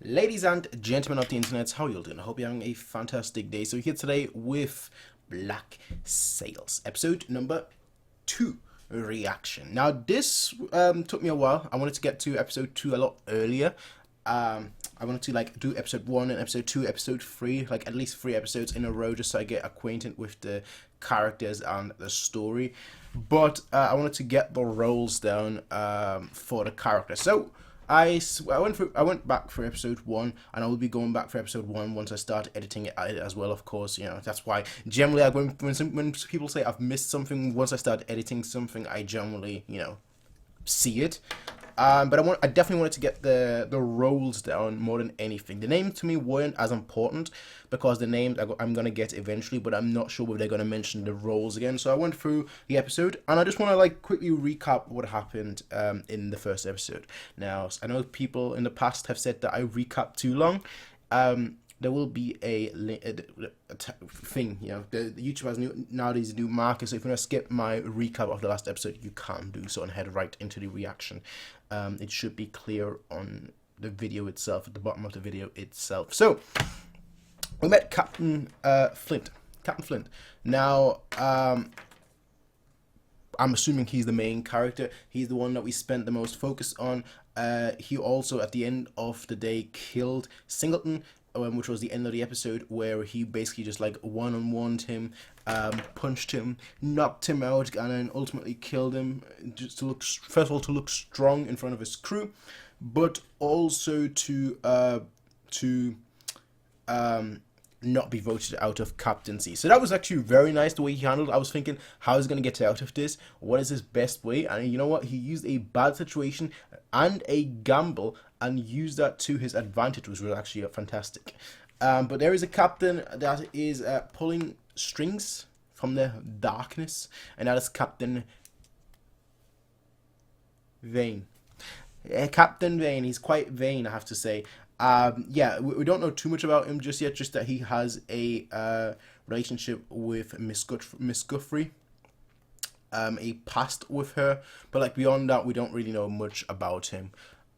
Ladies and gentlemen of the internet, how are you doing? I hope you're having a fantastic day. So here today with Black Sails, episode number 2, reaction. Now this took me a while. I wanted to get to episode 2 a lot earlier. I wanted to do episode 1 and episode 2, episode 3, like at least 3 episodes in a row, just so I get acquainted with the characters and the story. But I wanted to get the roles down for the characters. So I went back for episode 1, and I will be going back for episode 1 once I start editing it as well. Of course, that's why generally when people say I've missed something, once I start editing something, I generally see it. But I definitely wanted to get the roles down more than anything. The names to me weren't as important because the names I'm gonna get eventually, but I'm not sure whether they're gonna mention the roles again. So I went through the episode, and I just want to quickly recap what happened in the first episode. Now I know people in the past have said that I recap too long. There will be a thing, the YouTube has nowadays new markers, so if you want to skip my recap of the last episode, you can do so and head right into the reaction. It should be clear on the video itself, at the bottom of the video itself. So, we met Captain Flint. Captain Flint. Now, I'm assuming he's the main character. He's the one that we spent the most focus on. He also, at the end of the day, killed Singleton, which was the end of the episode, where he basically just one-on-one'd him, punched him, knocked him out, and then ultimately killed him, just to look, first of all, to look strong in front of his crew, but also to not be voted out of captaincy. So that was actually very nice the way he handled it. I was thinking, how is he going to get out of this? What is his best way? And you know what? He used a bad situation and a gamble and used that to his advantage, which was actually fantastic. But there is a captain that is pulling strings from the darkness, and that is Captain Vane. Captain Vane, he's quite vain, I have to say. Yeah, we don't know too much about him just yet, just that he has a relationship with Miss Guthrie, a past with her, but beyond that, we don't really know much about him.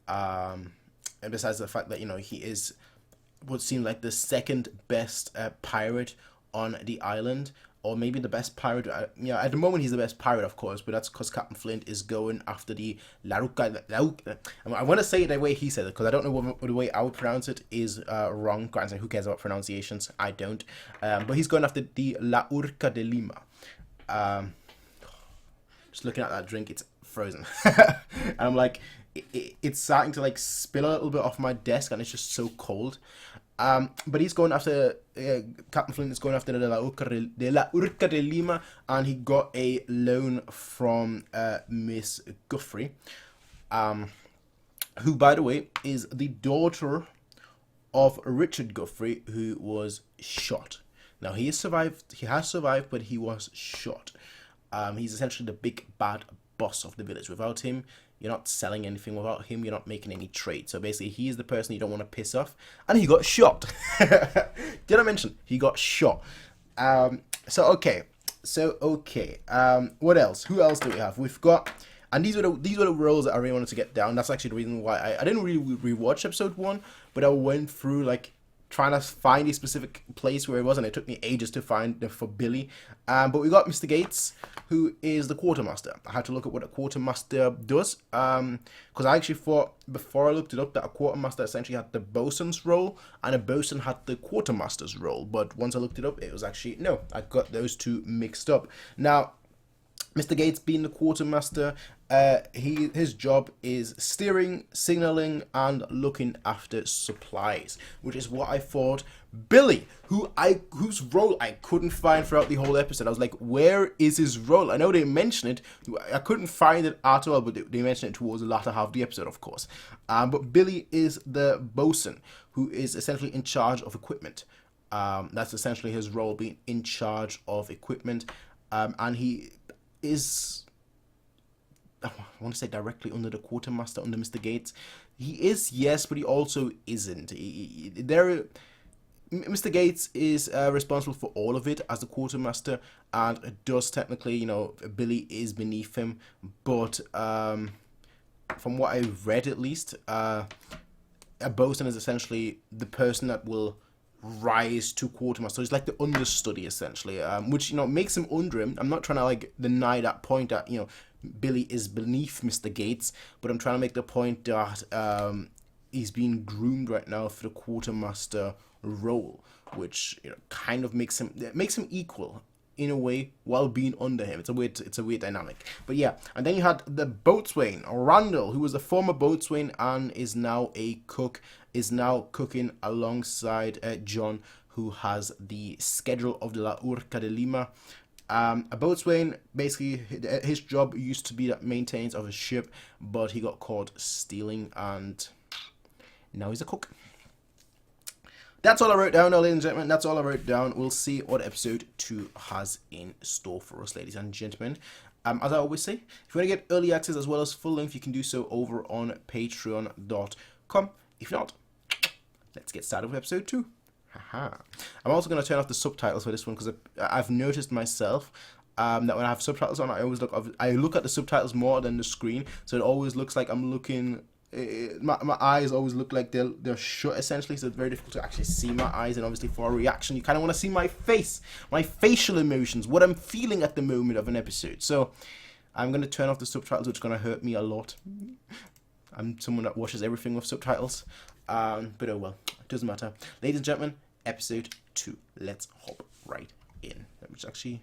And besides the fact that he is would seem like the second best pirate on the island, or maybe the best pirate. At the moment he's the best pirate, of course, but that's because Captain Flint is going after the I want to say it the way he said it, because I don't know what the way I would pronounce it is wrong. Granted, who cares about pronunciations? I don't. But he's going after the La Urca de Lima. Just looking at that drink, it's frozen. And I'm like, it's starting to spill a little bit off my desk, and it's just so cold. But he's going after, Captain Flint is going after the La Urca de Lima, and he got a loan from Miss Guthrie, who, by the way, is the daughter of Richard Guthrie, who was shot. Now, he has survived, but he was shot. He's essentially the big bad boss of the village. Without him, you're not selling anything. Without him, you're not making any trade. So basically, he is the person you don't want to piss off. And he got shot. Did I mention? He got shot. Okay. What else? Who else do we have? We've got... And these were the roles that I really wanted to get down. That's actually the reason why I didn't really rewatch episode 1. But I went through, trying to find a specific place where it was, and it took me ages to find for Billy. But we got Mr. Gates, who is the quartermaster. I had to look at what a quartermaster does, because I actually thought, before I looked it up, that a quartermaster essentially had the bosun's role, and a bosun had the quartermaster's role. But once I looked it up, it was actually, no, I got those two mixed up. Now, Mr. Gates being the quartermaster, his job is steering, signaling, and looking after supplies, which is what I thought Billy, whose role I couldn't find throughout the whole episode. I was like, where is his role? I know they mentioned it, I couldn't find it at all, but they mentioned it towards the latter half of the episode, of course. But Billy is the bosun, who is essentially in charge of equipment. That's essentially his role, being in charge of equipment, and he is, I want to say, directly under the quartermaster, under Mr. Gates. He is, yes, but he also isn't. Mr. Gates is responsible for all of it as the quartermaster, and does technically, Billy is beneath him, but from what I've read at least, a boatswain is essentially the person that will rise to quartermaster. So he's like the understudy essentially, which makes him under him. I'm not trying to like deny that point that Billy is beneath Mr. Gates, but I'm trying to make the point that he's being groomed right now for the quartermaster role, which kind of makes him equal in a way while being under him. It's a weird dynamic. But yeah, and then you had the boatswain Randall, who was a former boatswain and is now a cook, is now cooking alongside John, who has the schedule of the La Urca de Lima. A boatswain, basically his job used to be that maintenance of a ship, but he got caught stealing and now he's a cook. That's all I wrote down, ladies and gentlemen. That's all I wrote down. We'll see what episode 2 has in store for us, ladies and gentlemen. As I always say, if you want to get early access as well as full length, you can do so over on patreon.com. If not, let's get started with episode 2. Haha. I'm also going to turn off the subtitles for this one because I've noticed myself that when I have subtitles on, I look at the subtitles more than the screen, so it always looks like I'm looking. My eyes always look like they're shut essentially, so it's very difficult to actually see my eyes. And obviously for a reaction, you kind of want to see my face, my facial emotions, what I'm feeling at the moment of an episode. So I'm going to turn off the subtitles, which is going to hurt me a lot. I'm someone that watches everything with subtitles, but oh well, it doesn't matter. Ladies and gentlemen, episode 2. Let's hop right in. Let me just actually.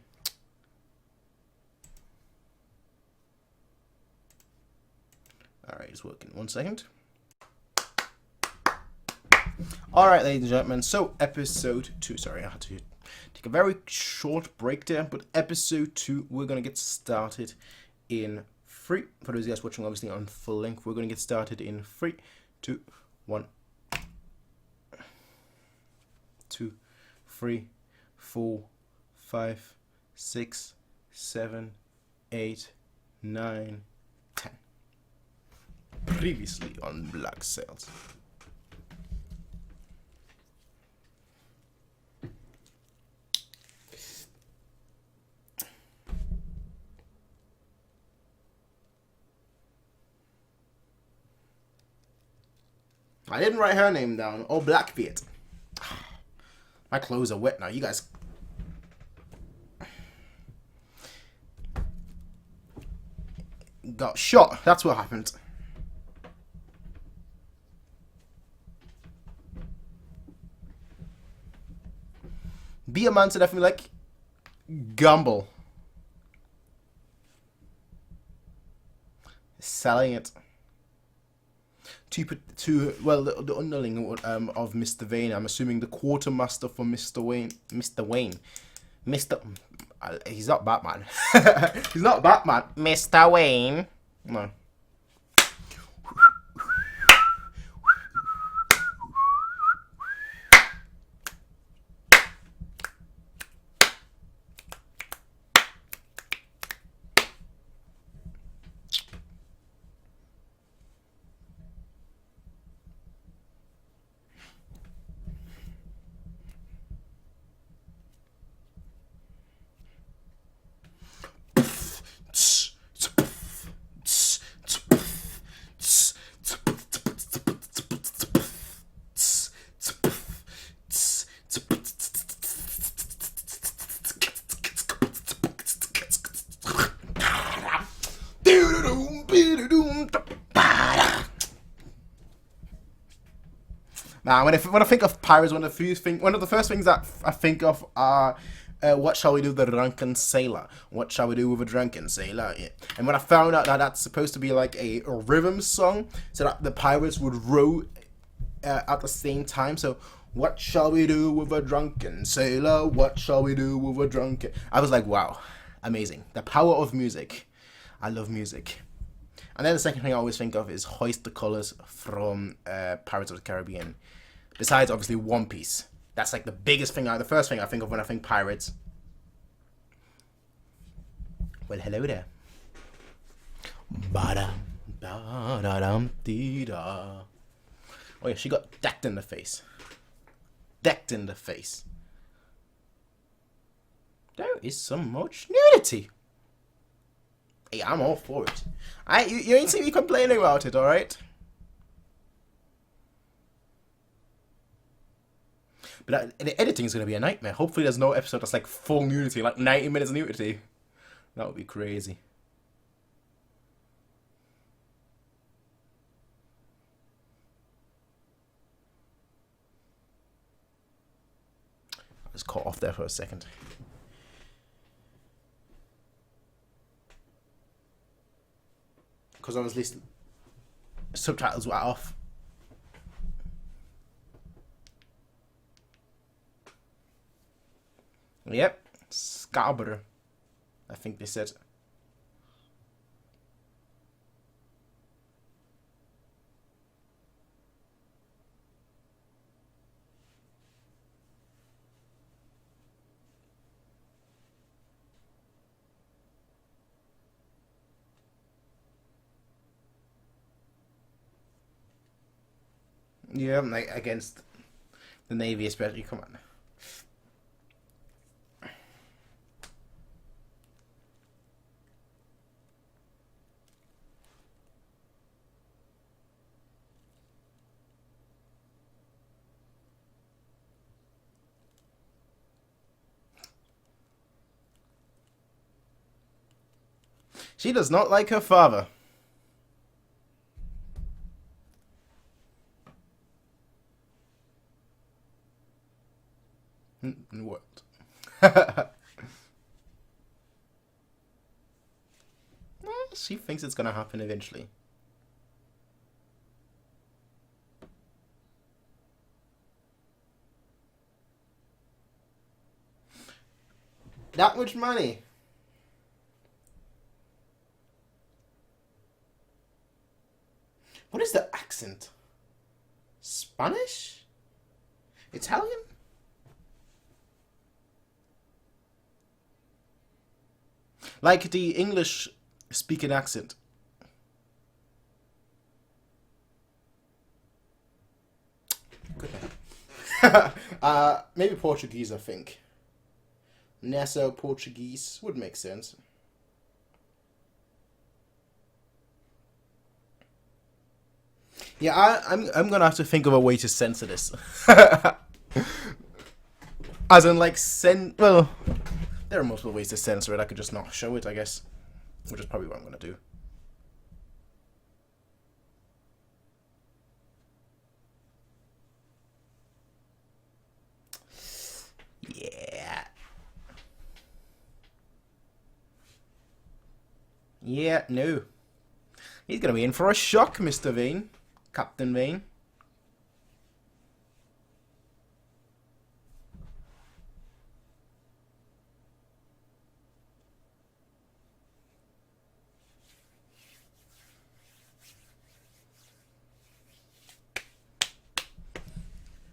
Alright, it's working. 1 second. Alright, ladies and gentlemen, so episode 2. Sorry, I had to take a very short break there, but episode 2, we're going to get started in 3. For those of you guys watching, obviously, on full length, we're going to get started in 3, 2, 1. 2, 3, 4, 5, 6, 7, 8, 9, 10. Previously on Black Sails. I didn't write her name down. Oh, Blackbeard. My clothes are wet now. You guys. Got shot. That's what happened. Be a man to definitely like gamble. Selling it to well the underling of Mr. Vane. I'm assuming the quartermaster for Mr. Wayne. He's not Batman. He's not Batman. Mr. Wayne. No. Now, when I think of pirates, one of the first things that I think of are what shall we do with a drunken sailor? What shall we do with a drunken sailor? Yeah. And when I found out that that's supposed to be like a rhythm song, so that the pirates would row at the same time. So, what shall we do with a drunken sailor? What shall we do with a drunken? I was like, wow, amazing. The power of music. I love music. And then the second thing I always think of is Hoist the Colors from Pirates of the Caribbean. Besides, obviously, One Piece. That's like the biggest thing, the first thing I think of when I think pirates. Well, hello there. Oh yeah, she got decked in the face. Decked in the face. There is so much nudity. Hey, I'm all for it. You ain't seen me complaining about it, alright? But the editing is going to be a nightmare. Hopefully there's no episode that's like full nudity, like 90 minutes of nudity. That would be crazy. I was caught off there for a second. Because obviously subtitles were off. Yep, Scarborough, I think they said. Yeah, like against the Navy especially, come on. She does not like her father. What? Well, she thinks it's gonna happen eventually. That much money. What is the accent? Spanish? Italian? Like the English speaking accent. Good man. Maybe Portuguese, I think. Nassau Portuguese would make sense. Yeah, I'm gonna have to think of a way to censor this. As in, like, well, there are multiple ways to censor it. I could just not show it, I guess. Which is probably what I'm gonna do. Yeah. Yeah, no. He's gonna be in for a shock, Mr. Vane. Captain Vane.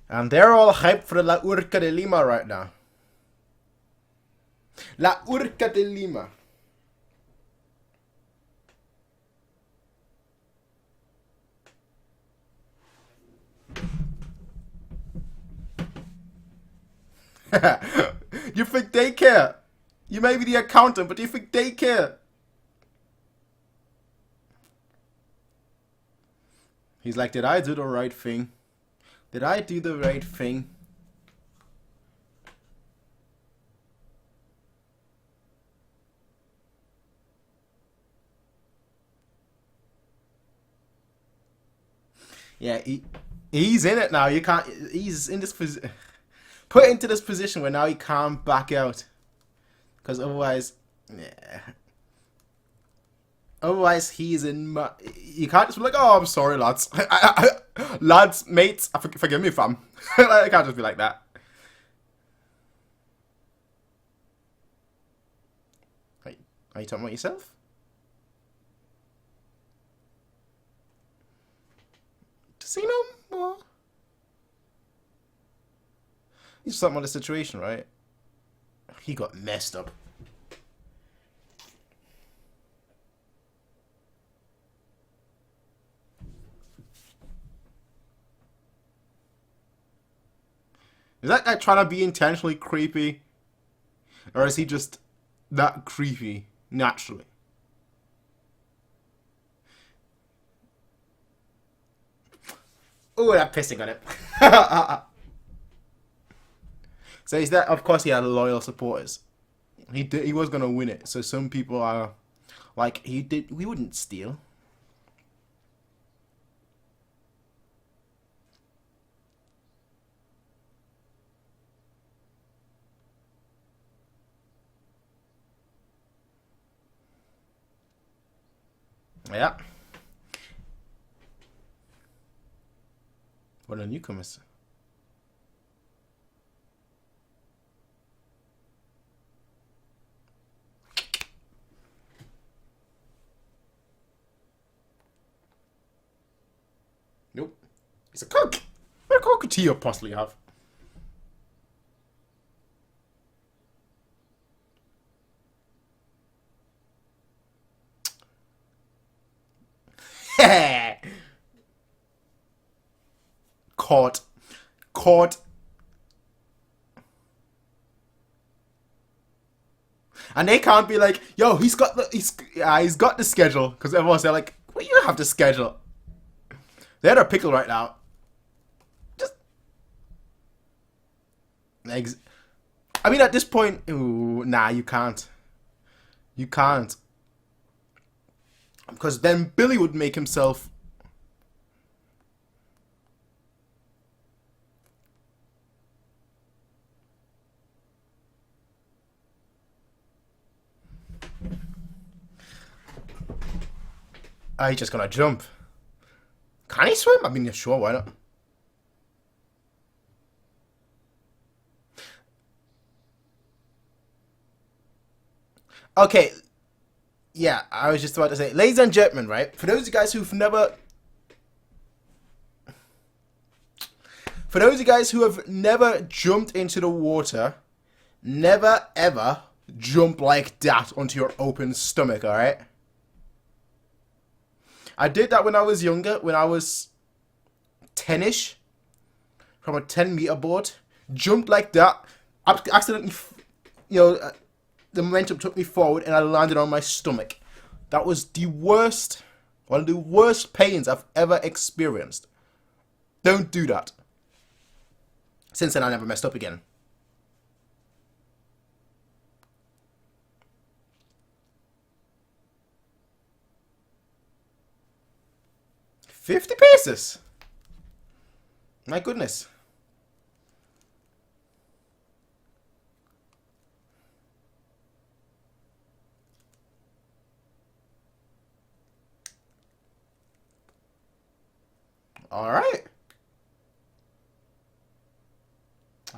And they're all hyped for La Urca de Lima right now. La Urca de Lima. You think they care? You may be the accountant, but do you think they care? He's like, did I do the right thing? Did I do the right thing? Yeah, he's in it now. You can't. He's in this position. Put into this position where now he can't back out. Because otherwise, yeah. Otherwise, he's in. You can't just be like, "Oh, I'm sorry, lads, lads, mates, forgive me, fam." I can't just be like that. Are you talking about yourself? Does he know more? He's talking about the situation, right? He got messed up. Is that guy trying to be intentionally creepy? Or is he just that creepy naturally? Oh, that pissing on it. So is that, of course, he had loyal supporters. He was gonna win it. So some people are like, we wouldn't steal. Yeah. What are newcomers? Nope. He's a cook. What cook could he possibly have? Caught. Caught. And they can't be like, yo, he's got the schedule, because everyone's there like, well, you have the schedule. They're in a pickle right now. Just, I mean, at this point, ooh, nah, you can't. You can't, because then Billy would make himself. He's just gonna jump. Can he swim? I mean, yeah, sure, why not? Okay, yeah, I was just about to say, ladies and gentlemen, right? For those of you guys who have never jumped into the water, never ever jump like that onto your open stomach, alright? I did that when I was younger, when I was 10ish, from a 10-meter board. Jumped like that, accidentally, the momentum took me forward and I landed on my stomach. That was the worst, one of the worst pains I've ever experienced. Don't do that. Since then, I never messed up again. 50 paces. My goodness. All right.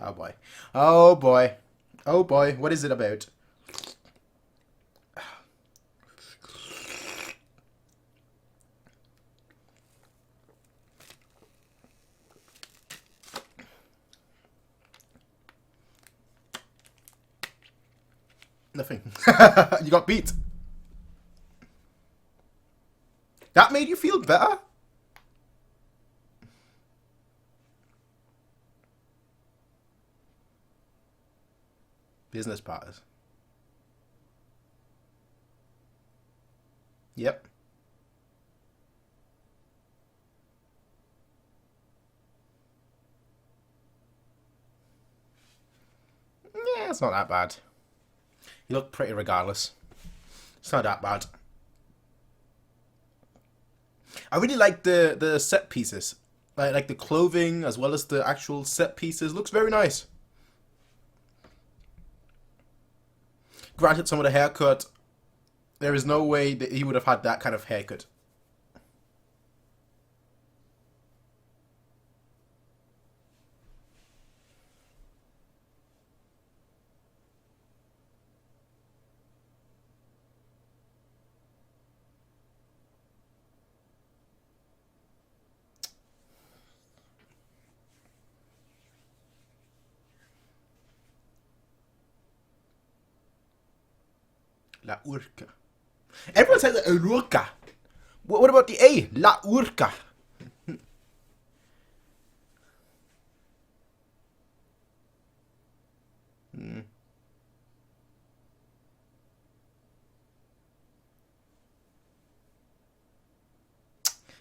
Oh boy. Oh boy. Oh boy. What is it about? Nothing. You got beat. That made you feel better? Business partners. Yep. Yeah, it's not that bad. You look pretty regardless. It's not that bad. I really like the set pieces. Like the clothing as well as the actual set pieces. Looks very nice. Granted, some of the haircut, there is no way that he would have had that kind of haircut. La urca. Everyone says urca. What about the A? La urca. Mm.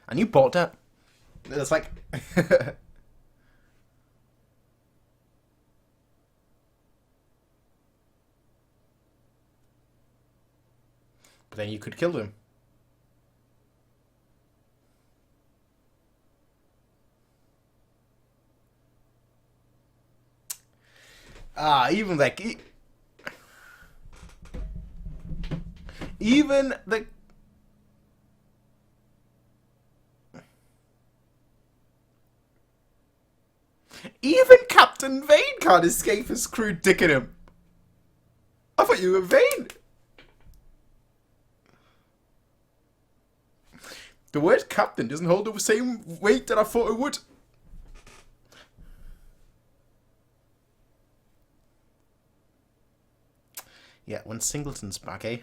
And you bought that? It's like... But then you could kill them. Even like... Even the... Even Captain Vane can't escape his crew dicking him. I thought you were Vane. The word captain doesn't hold the same weight that I thought it would. Yeah, when Singleton's back, eh?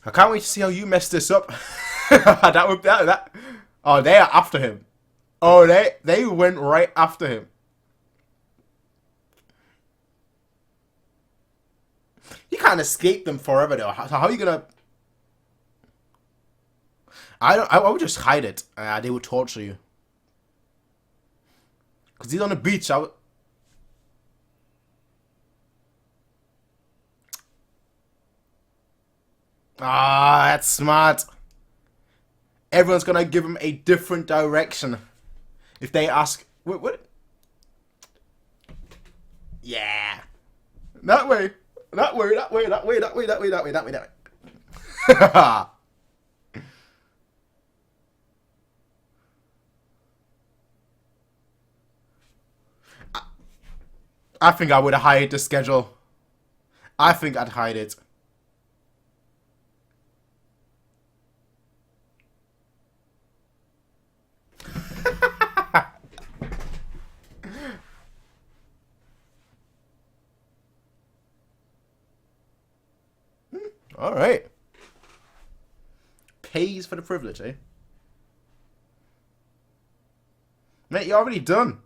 I can't wait to see how you mess this up. that would that. Oh, they are after him. Oh, they went right after him. You can't escape them forever, though. How are you gonna? I would just hide it. They would torture you. Cause he's on the beach. That's smart. Everyone's gonna give him a different direction. If they ask, what? Yeah. That way. That way, that way, that way, that way, that way, that way, that way, that way. I think I would hide the schedule. I think I'd hide it. All right. Pays for the privilege, eh? Mate, you're already done.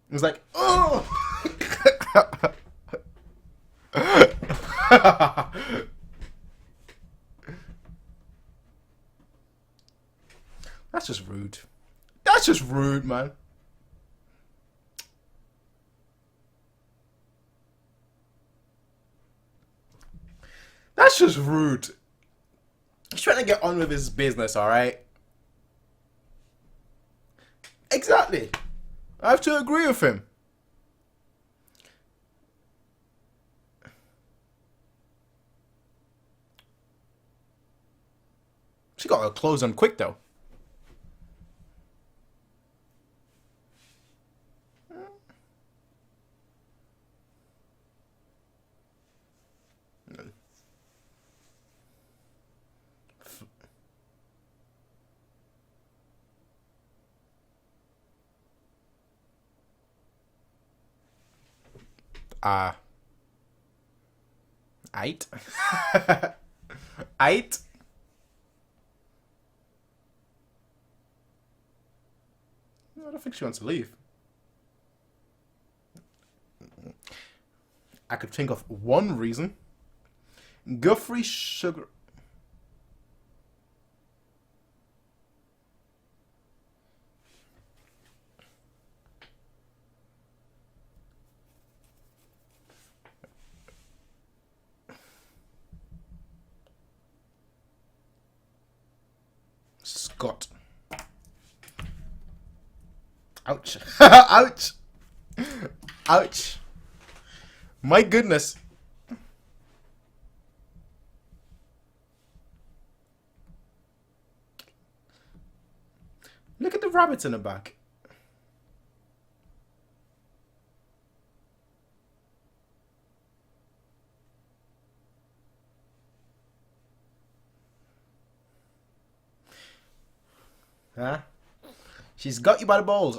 It was like, oh! That's just rude. That's just rude, man. That's just rude. He's trying to get on with his business, alright? Exactly. I have to agree with him. She got her clothes on quick, though. Aight. Aight. I don't think she wants to leave. I could think of one reason. Guthrie Sugar... Scott. Ouch. Ouch. Ouch. My goodness. Look at the rabbits in the back. Huh? She's got you by the balls.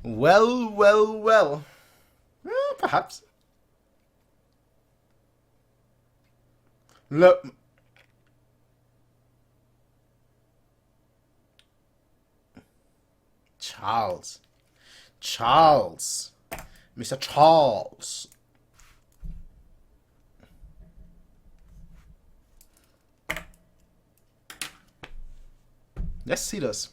Well, well, well. Perhaps. Look. Charles. Charles. Mr. Charles. Let's see this.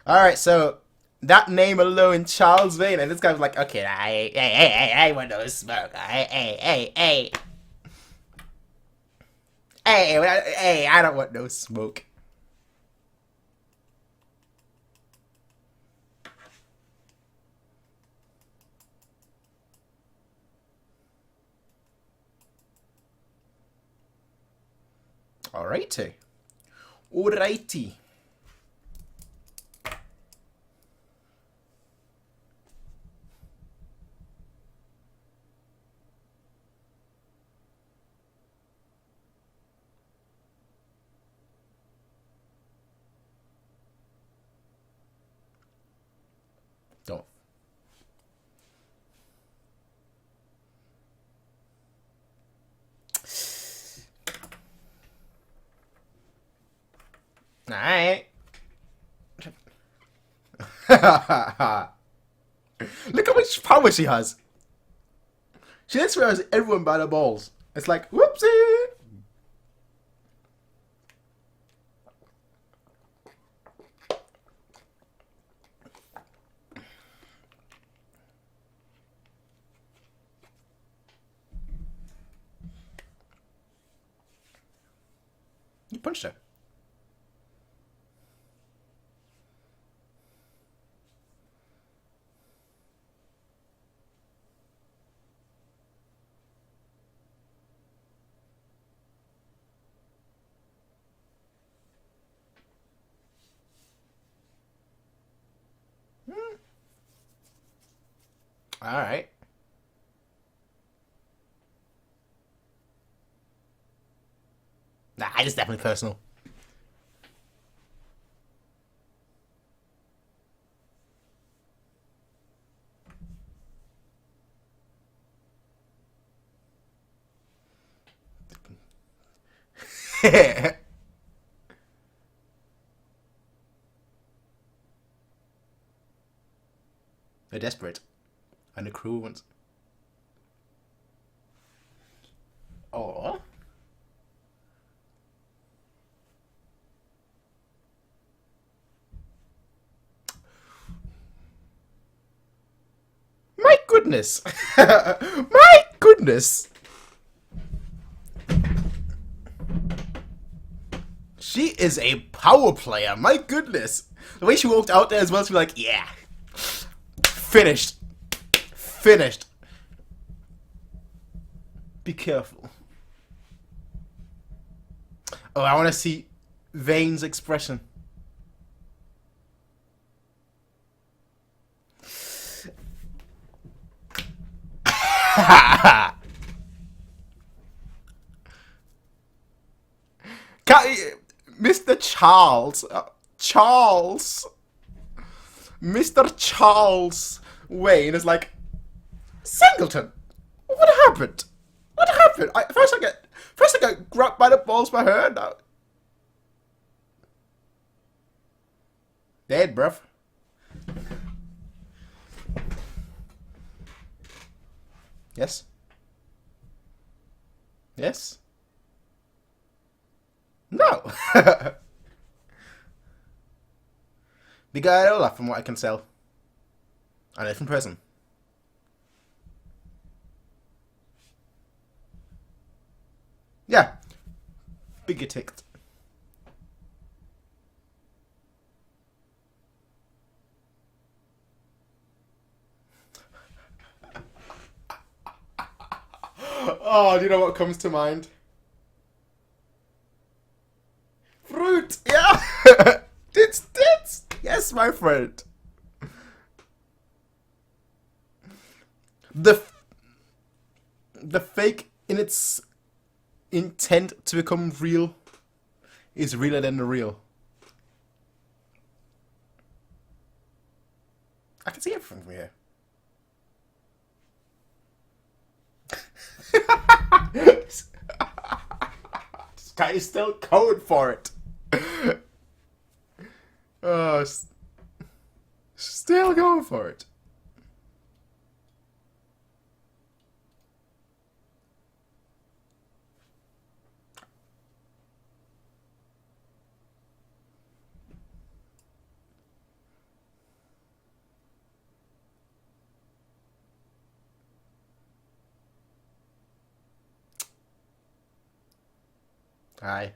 Alright, so that name alone, Charles Vane, and this guy's like, okay, I want no smoke. Hey, I don't want no smoke. Alrighty. Alrighty. Don't. Alright. Look how much power she has. She lets me as everyone by the balls. It's like, whoopsie. You punched her. Alright. Nah, it's definitely personal. They're desperate. And the cruel ones. Oh. My goodness. My goodness. She is a power player. My goodness. The way she walked out there as well to be like, yeah. Finished. Finished. Be careful. Oh, I want to see Vane's expression. Mr. Charles. Charles. Mr. Charles Wayne is like, Singleton, what happened? What happened? First I got grabbed by the balls by her. Now. Dead, bruv. Yes? Yes? No! The guy Olaf, from what I can tell. A different person. Yeah. Bigger ticked. Oh, do you know what comes to mind? Fruit! Yeah! Tits! Yes, my friend. The fake in its intent to become real is realer than the real. I can see everything from here. This guy is still going for it. Oh, still going for it. Aye.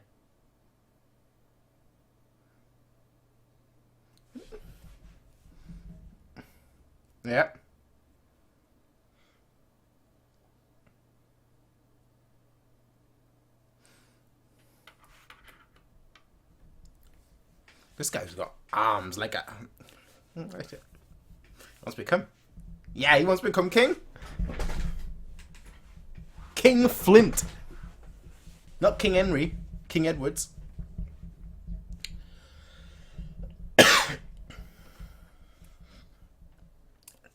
Yeah. This guy's got arms like a. Wants to become. Yeah, he wants to become king. King Flint. Not King Henry. King Edwards.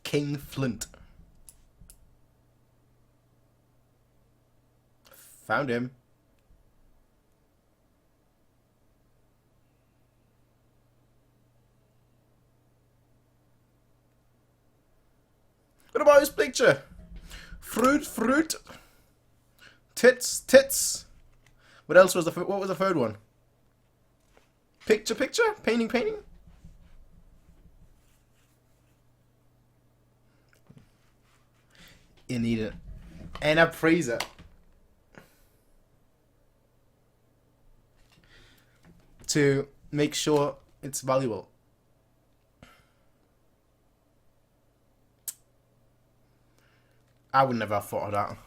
King Flint. Found him. What about his picture? Fruit, fruit. Tits, tits. What else was what was the third one? Picture, picture? Painting, painting? You need it. And a appraiser. To make sure it's valuable. I would never have thought of that.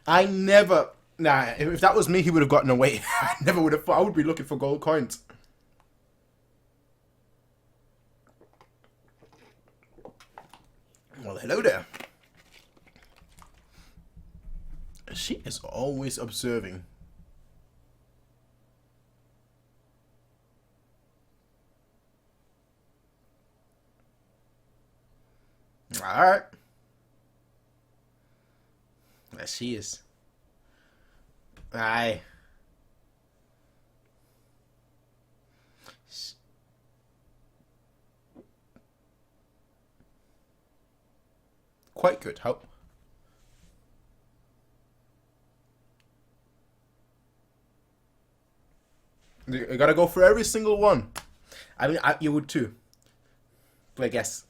I never... Nah, if that was me, he would have gotten away. I never would have thought. I would be looking for gold coins. Well, hello there. She is always observing. Alright. There she is. Aye. Quite good. How? You gotta go for every single one. I mean, you would too. But I guess.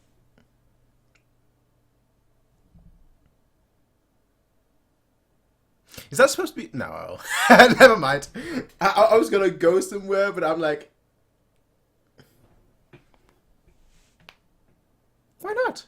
Is that supposed to be? No. Never mind. I was gonna go somewhere, but I'm like. Why not?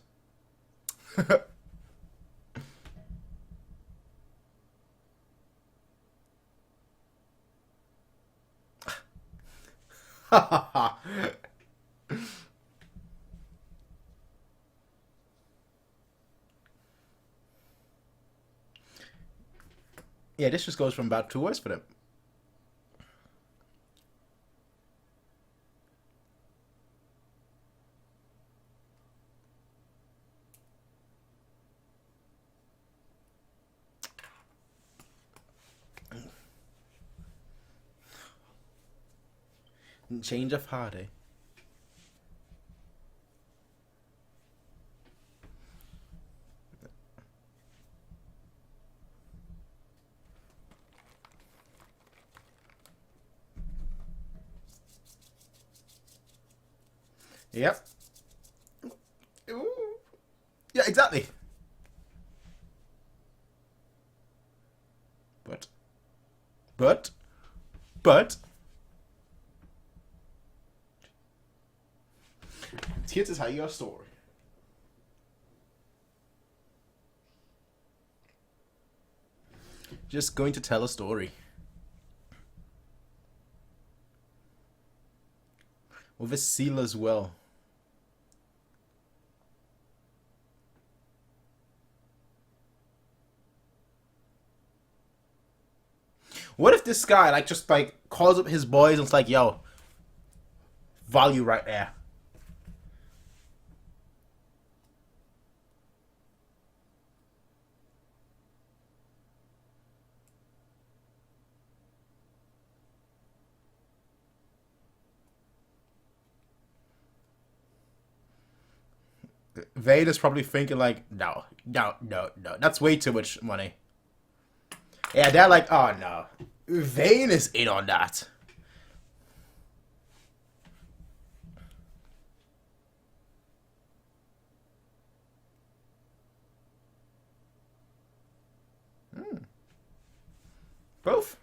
Yeah, this just goes from bad to worse for them. Change of heart, eh? Yep. Ooh. Yeah, exactly. But, here to tell you a story. Just going to tell a story. With a seal as well. What if this guy like just like calls up his boys and it's like, yo, value right there. Vader's probably thinking like, no, no, no, no, that's way too much money. Yeah, they're like, oh no, Vane is in on that. Both.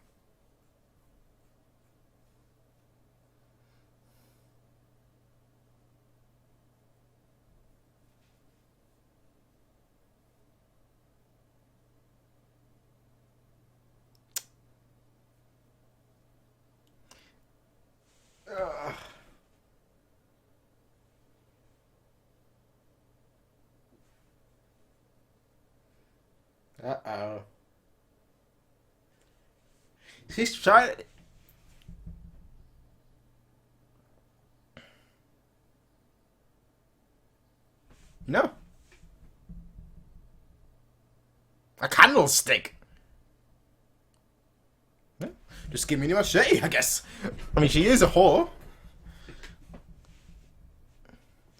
Uh-oh. He's trying. No. A candlestick. Yeah. Just give me my shit, I guess. I mean, she is a whore.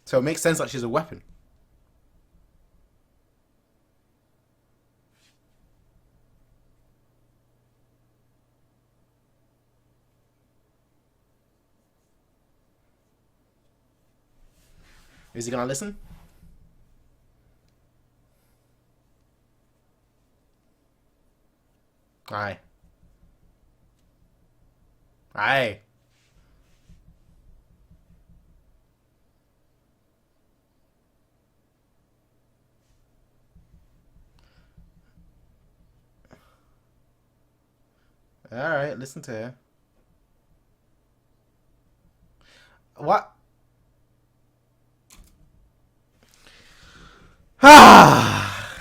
So it makes sense that she's a weapon. Is he gonna listen? Aye. Aye. Alright, listen to her. What? Ah!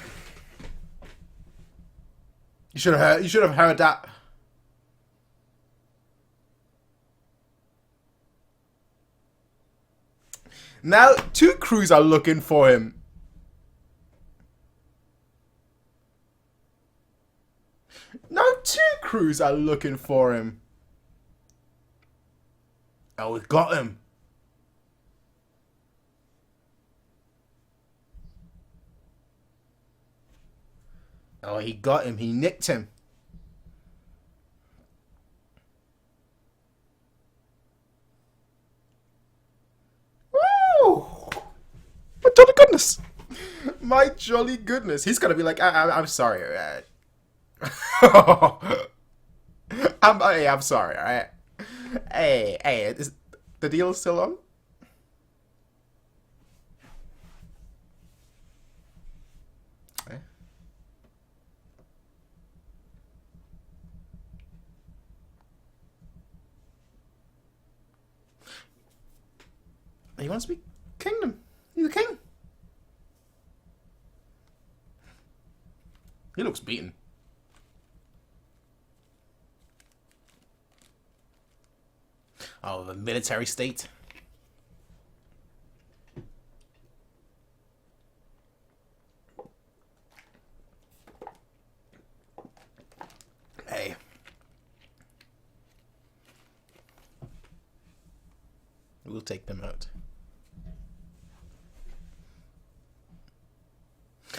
You should have heard that. Now, two crews are looking for him. Now, two crews are looking for him. Oh, we got him. Oh, he got him. He nicked him. Woo! My jolly goodness. My jolly goodness. He's gonna be like, I'm sorry. I'm sorry, alright? Hey, is the deal still on? Eh? He wants to be kingdom. He's a king. He looks beaten. Oh, the military state. Hey. We'll take them out.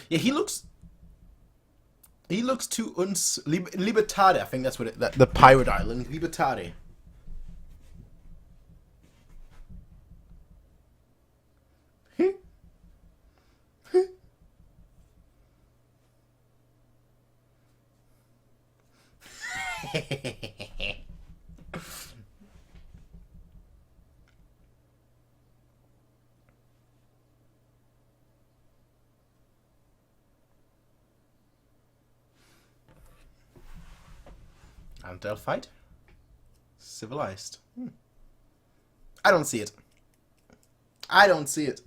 Yeah, he looks too Libertad. I think that's what the pirate island, Libertad. And they'll fight. Civilized. I don't see it. I don't see it.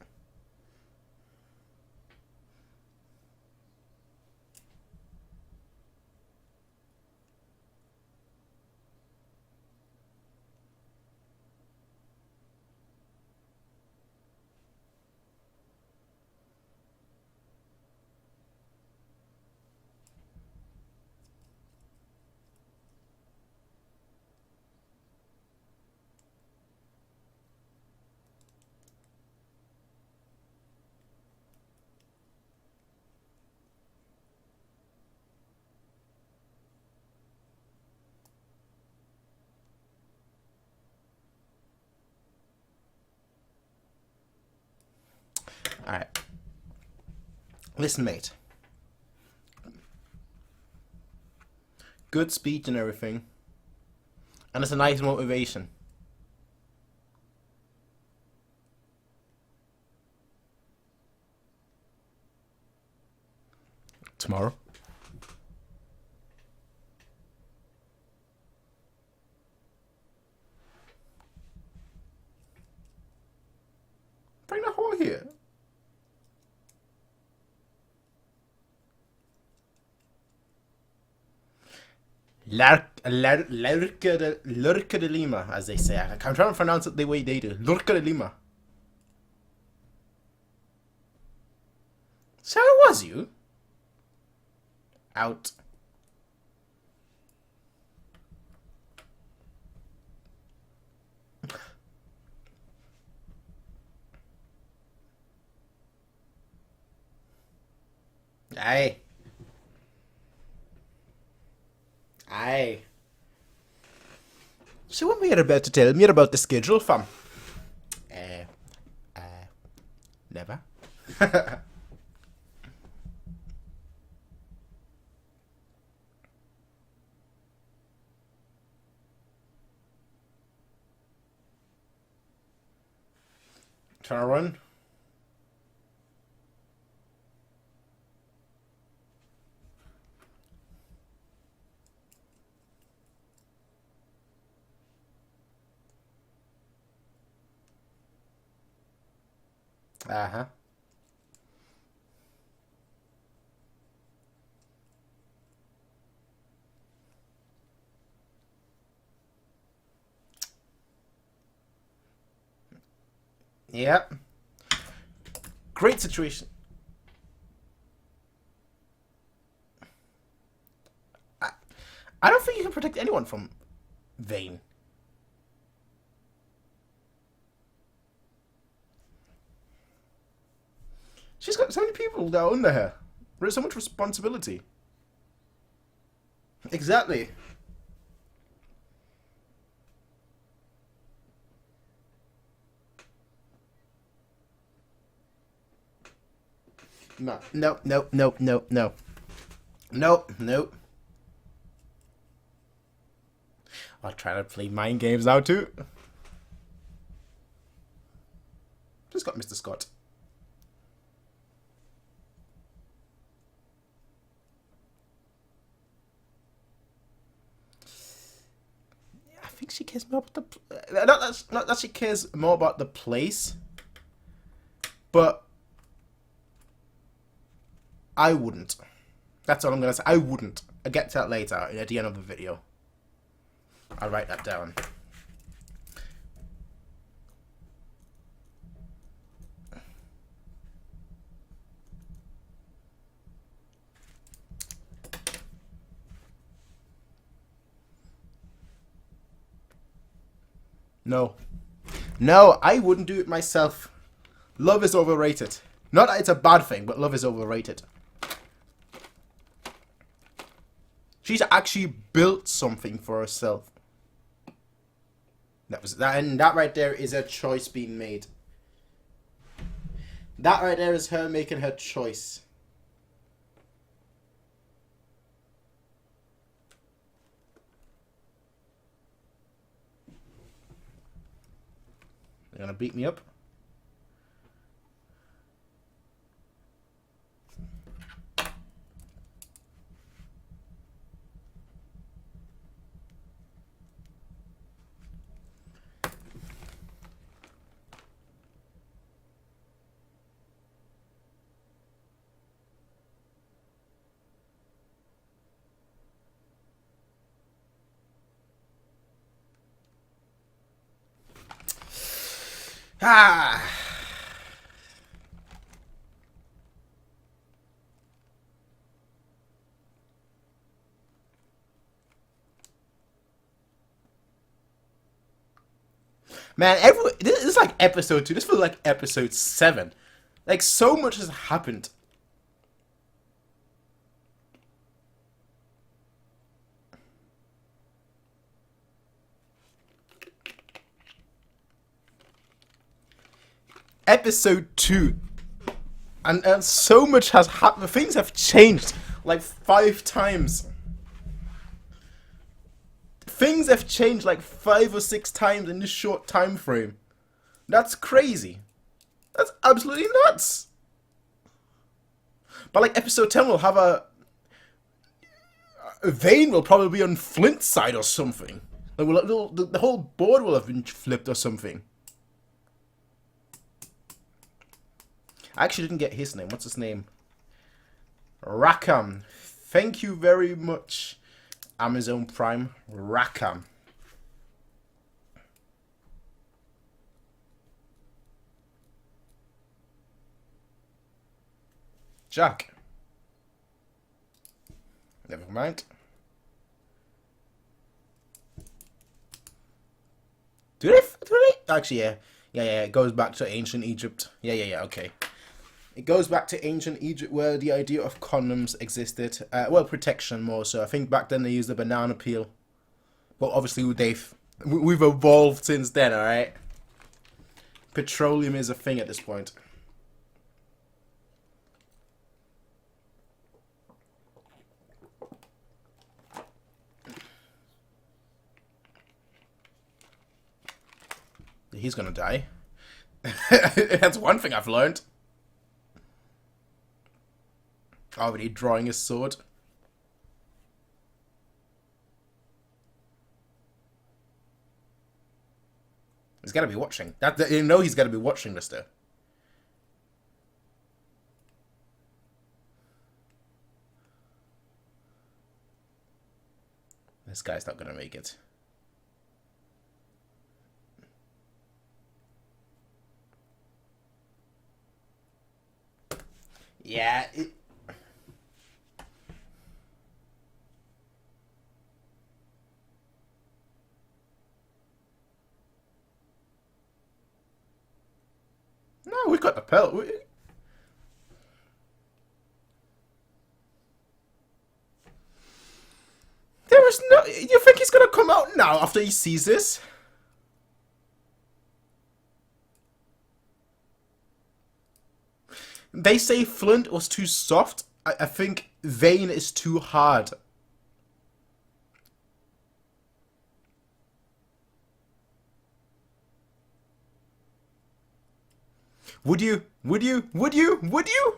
Alright. Listen, mate. Good speech and everything. And it's a nice motivation. Tomorrow. Bring the whore here. Lurca de Lima, as they say. I'm trying to pronounce it the way they do. Lurca de Lima. So it was you? Out. Aye. Aye. So what were you about to tell me about the schedule, fam? Never. Trying to run? Uh-huh. Yep. Great situation. I don't think you can protect anyone from Vayne. She's got so many people that are under her. There's so much responsibility. Exactly. No. No. No. No. No. No. Nope. Nope. I'll try to play mind games now too. Just got Mr. Scott. I think she cares more about the. Not that she cares more about the place, but I wouldn't. That's all I'm gonna say. I wouldn't. I'll get to that later at the end of the video. I'll write that down. No. No, I wouldn't do it myself. Love is overrated. Not that it's a bad thing, but love is overrated. She's actually built something for herself. And that right there is a choice being made. That right there is her making her choice. You're gonna beat me up? Ah! Man, this is like episode 2. This feels like episode 7. Like, so much has happened. Episode 2. And so much has happened. Things have changed like 5 times. Things have changed like 5 or 6 times in this short time frame. That's crazy. That's absolutely nuts. But like episode 10 will have a Vane will probably be on Flint's side or something. Like, the whole board will have been flipped or something. I actually didn't get his name. What's his name? Rackham. Thank you very much, Amazon Prime. Rackham. Jack. Never mind. Do they? Actually, yeah. Yeah, it goes back to ancient Egypt. Yeah, okay. It goes back to ancient Egypt where the idea of condoms existed. Well, protection more so. I think back then they used the banana peel. But obviously we've evolved since then, alright? Petroleum is a thing at this point. He's gonna die. That's one thing I've learned. Already drawing his sword. He's gotta be watching. You know he's gotta be watching, mister. This guy's not gonna make it. Yeah. No, we got the pelt. There is no. You think he's gonna come out now after he sees this? They say Flint was too soft. I think Vane is too hard. Would you? Would you? Would you? Would you?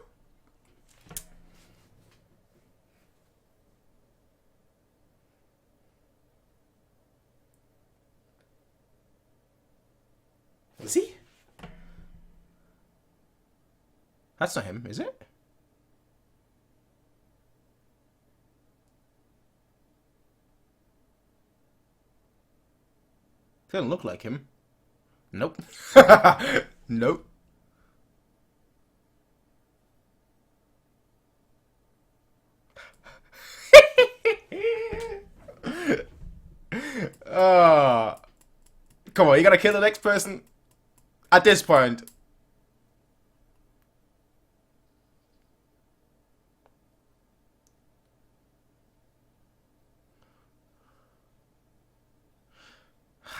Is he? That's not him, is it? Doesn't look like him. Nope. Nope. Come on, you gotta kill the next person at this point.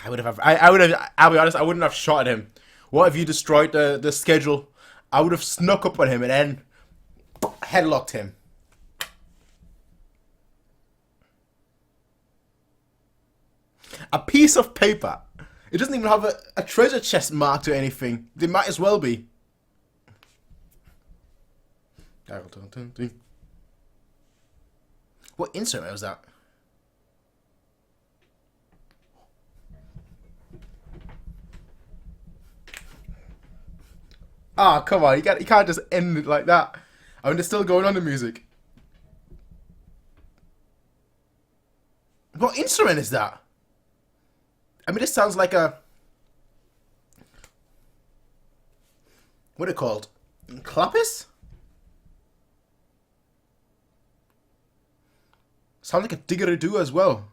I'll be honest, I wouldn't have shot at him. What if you destroyed the schedule? I would have snuck up on him and then headlocked him. A piece of paper. It doesn't even have a treasure chest marked or anything. They might as well be. What instrument was that? Ah, come on, you can't just end it like that. I mean, they're still going on the music. What instrument is that? I mean, this sounds like a... What are it called? Clappers? Sounds like a didgeridoo as well.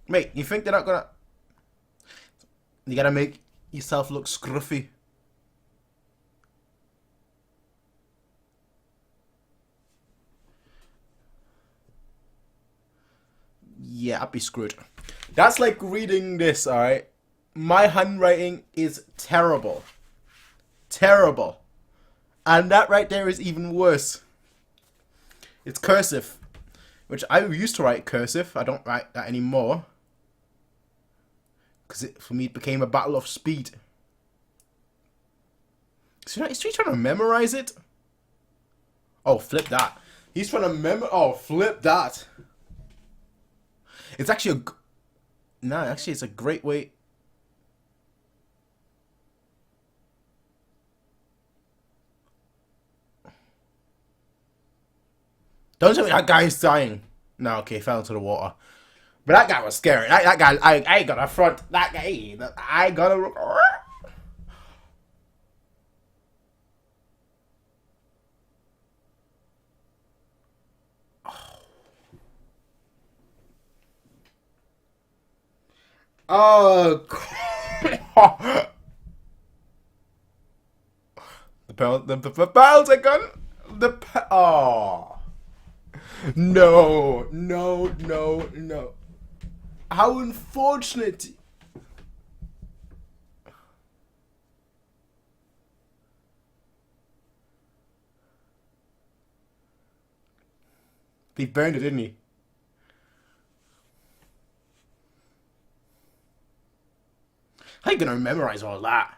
Mate, you think they're not gonna... You gotta make yourself look scruffy. yeah, I'd be screwed. That's like reading this, alright? My handwriting is terrible. Terrible. And that right there is even worse. It's cursive. Which I used to write cursive. I don't write that anymore. Because for me it became a battle of speed. Is he trying to memorize it? Oh, flip that. He's trying to oh, flip that. It's actually no, actually it's a great way. Don't tell me that guy's dying. No, okay, fell into the water. But that guy was scary. That guy, I ain't gonna front. That guy, I gotta. Oh, the bells are gone. Oh. No, no, no, no. How unfortunate. He burned it, didn't he? How are you gonna memorize all that?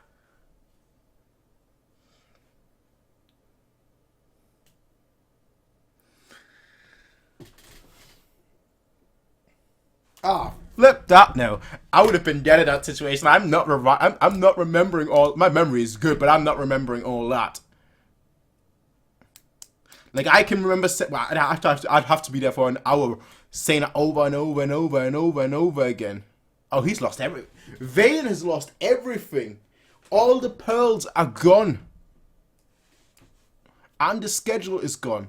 Ah, oh, flip that now. I would have been dead in that situation. I'm not remembering all. My memory is good, but I'm not remembering all that. Like I can remember. Well, I'd have to be there for an hour saying it over and over and over and over and over again. Oh, he's lost everything. Vane has lost everything. All the pearls are gone, and the schedule is gone.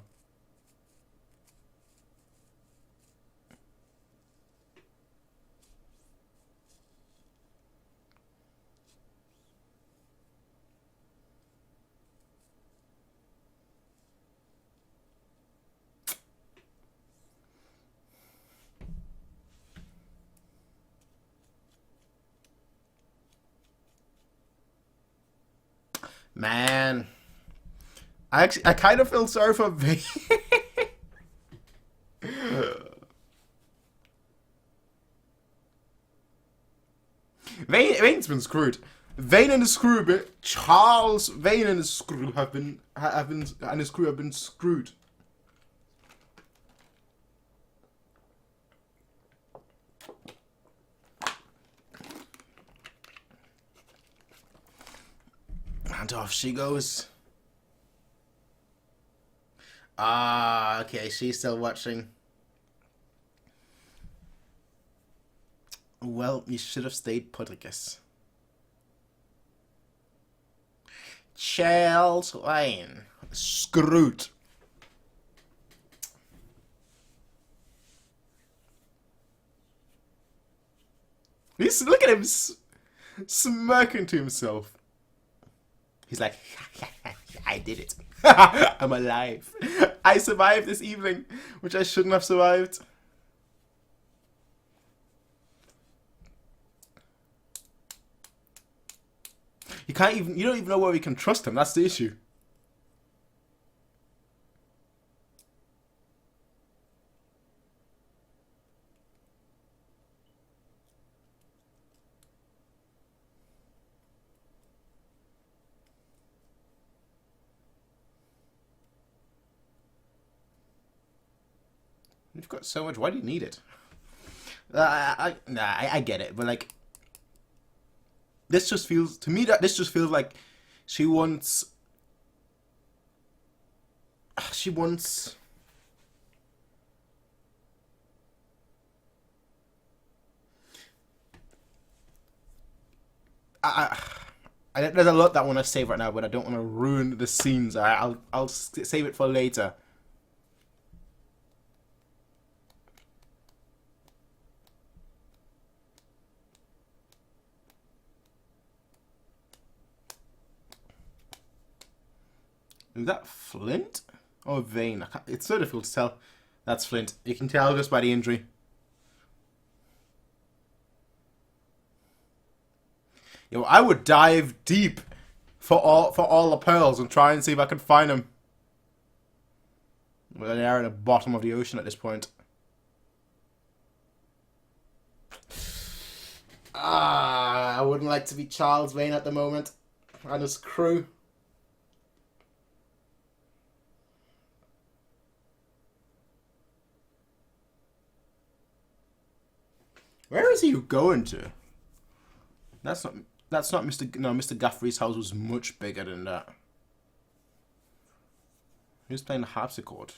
Man, I kind of feel sorry for Vane. Vane's been screwed. Vane and the screw bit. Charles Vane and his screw have been screwed. And off she goes. Ah, okay, she's still watching. Well, you should have stayed put, I guess. Charles Vane. Screwed. Look at him smirking to himself. He's like, I did it. I'm alive. I survived this evening, which I shouldn't have survived. You don't even know where we can trust him. That's the issue. You've got so much. Why do you need it? I get it, but like, this just feels to me that this just feels like she wants. She wants. There's a lot that I want to say right now, but I don't want to ruin the scenes. I'll save it for later. Is that Flint or Vane? It's so difficult to tell. That's Flint. You can tell just by the injury. Yo, I would dive deep for all the pearls and try and see if I can find them. Well, they are at the bottom of the ocean at this point. I wouldn't like to be Charles Vane at the moment and his crew. Where is he going to? That's not Mr. No, Mr. Gaffrey's house was much bigger than that. Who's playing the harpsichord?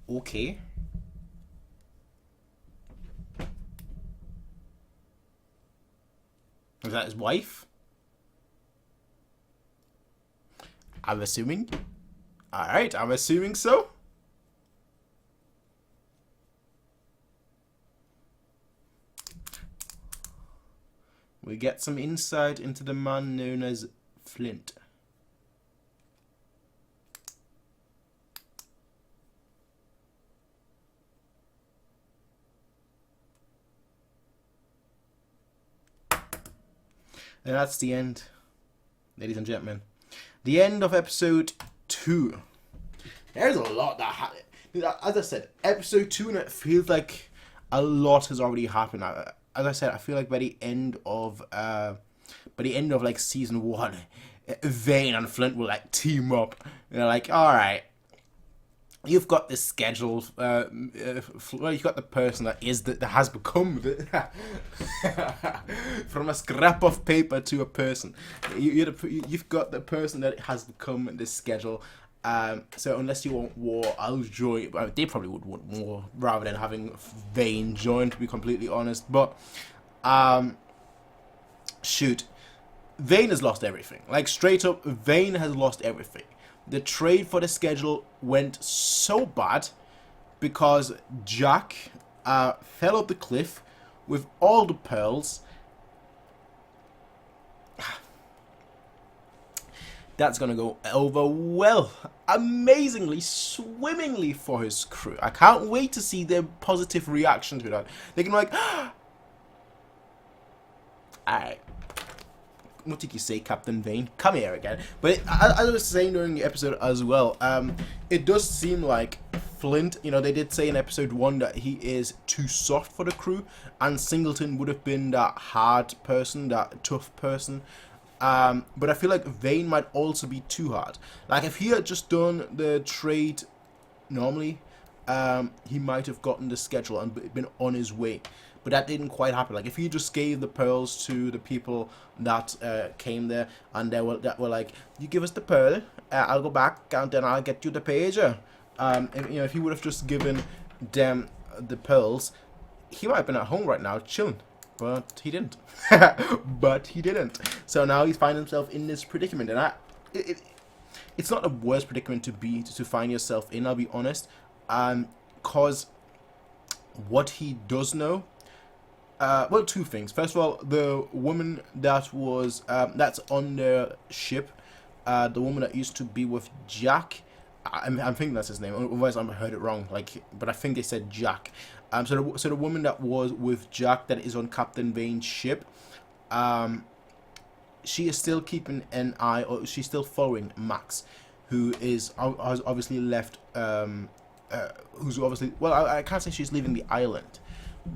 Okay. Is that his wife? I'm assuming. Alright, I'm assuming so. We get some insight into the man known as Flint. And that's the end, ladies and gentlemen. The end of episode 2. There's a lot that happened. As I said, episode 2, and it feels like a lot has already happened. As I said, I feel like by the end of like season 1, Vane and Flint will like team up. And they're like, all right, you've got this schedule. Well, you've got the person that has become from a scrap of paper to a person. You've got the person that has become this schedule. So unless you want war, I'll join. They probably would want war rather than having Vane join, to be completely honest. But shoot, Vane has lost everything. Like straight up, Vane has lost everything. The trade for the schedule went so bad because Jack fell off the cliff with all the pearls. That's going to go over well, amazingly, swimmingly for his crew. I can't wait to see their positive reaction to that. They're going to be like, alright. What did you say, Captain Vane? Come here again. But as I was saying during the episode as well, it does seem like Flint, they did say in episode 1 that he is too soft for the crew, and Singleton would have been that hard person, that tough person. But I feel like Vane might also be too hard. Like, if he had just done the trade normally, he might have gotten the schedule and been on his way. But that didn't quite happen. Like, if he just gave the pearls to the people that came there, and that were like, you give us the pearl, I'll go back, and then I'll get you the pager. If he would have just given them the pearls, he might have been at home right now chilling. But he didn't. So now he's finding himself in this predicament, and it's not the worst predicament to find yourself in, I'll be honest. Cause what he does know, well, two things. First of all, the woman that was that's on the ship, the woman that used to be with Jack, I'm thinking that's his name. Otherwise, I heard it wrong. But I think they said Jack. So the woman that was with Jack that is on Captain Vane's ship, she is still keeping an eye, or she's still following Max, who has obviously left. Who's obviously, well, I can't say she's leaving the island,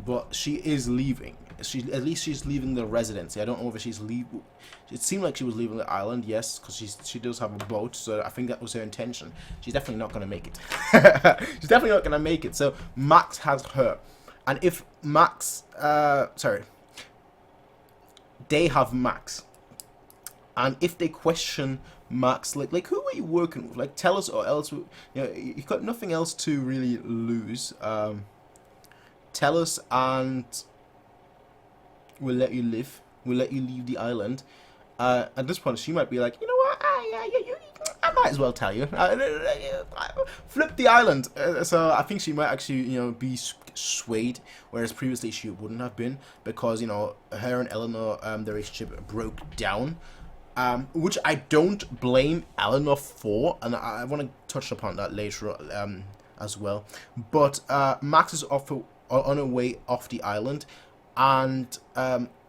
but she is leaving. At least she's leaving the residency. I don't know if she's leaving. It seemed like she was leaving the island, yes, because she does have a boat, so I think that was her intention. She's definitely not going to make it. She's definitely not going to make it. So Max has her, and if Max, they have Max, and if they question Max, like who are you working with? Like, tell us, or else you've got nothing else to really lose. Tell us, and we'll let you live. We'll let you leave the island. At this point, she might be like, you know what? I might as well tell you. Flip the island. So I think she might actually, be swayed, whereas previously she wouldn't have been, because, her and Eleanor, the relationship broke down. Which I don't blame Eleanor for, and I want to touch upon that later as well. But Max is on her way off the island, and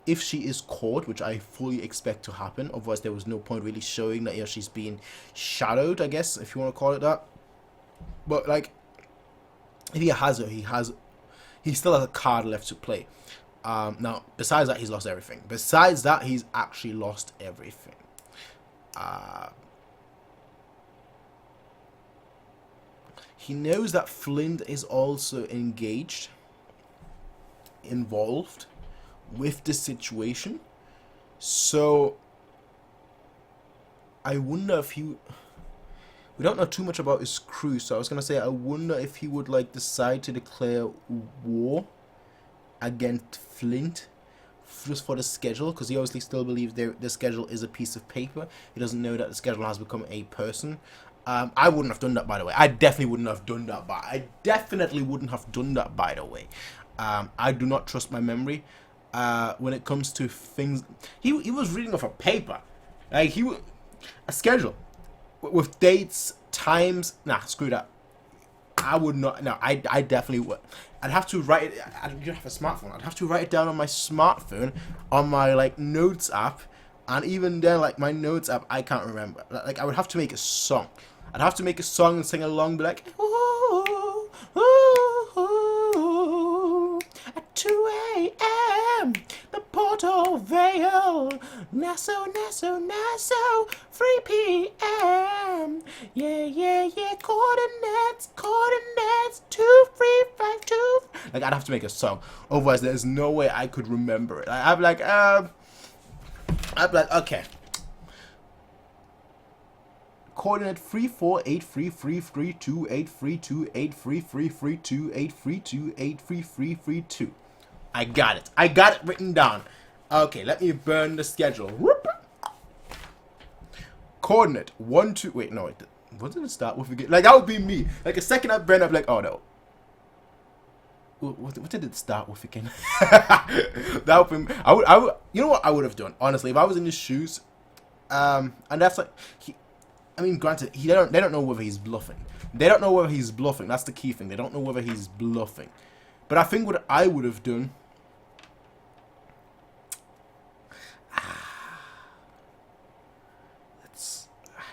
if she is caught, which I fully expect to happen, otherwise there was no point really showing that she's being shadowed, I guess, if you want to call it that. But like, if he has her, he still has a card left to play. Now, besides that, he's lost everything. Besides that, he's actually lost everything. He knows that Flint is also involved with the situation. So, I wonder if we don't know too much about his crew, so I was going to say, I wonder if he would, like, decide to declare war against Flint just for the schedule, because he obviously still believes the schedule is a piece of paper. He doesn't know that the schedule has become a person. I wouldn't have done that, by the way. I definitely wouldn't have done that, by the way. I do not trust my memory when it comes to things. He was reading off a paper. Like, a schedule with dates, times. Nah, screw that. I would not. No, I definitely would. I'd have to write it. I don't have a smartphone. I'd have to write it down on my smartphone, on my like notes app, and even then, like my notes app, I can't remember. Like I would have to make a song. I'd have to make a song and sing along, be like, ooh, ooh, ooh, at 2 a.m. the Portal Vale, Nassau, 3 p.m. Yeah, coordinates, 2352. Like, I'd have to make a song, otherwise there's no way I could remember it. I'd be like, okay. Coordinate 3483332833283332. I got it. I got it written down. Okay, let me burn the schedule. Whoop. Coordinate 1 2. Wait, no. What did it start with again? Like, that would be me. Like, a second I burn up, like, oh no. What did it start with again? That would be. I would. You know what I would have done, honestly, if I was in his shoes. And that's like I mean, granted, they don't know whether he's bluffing. They don't know whether he's bluffing. That's the key thing. They don't know whether he's bluffing. But I think what I would have done.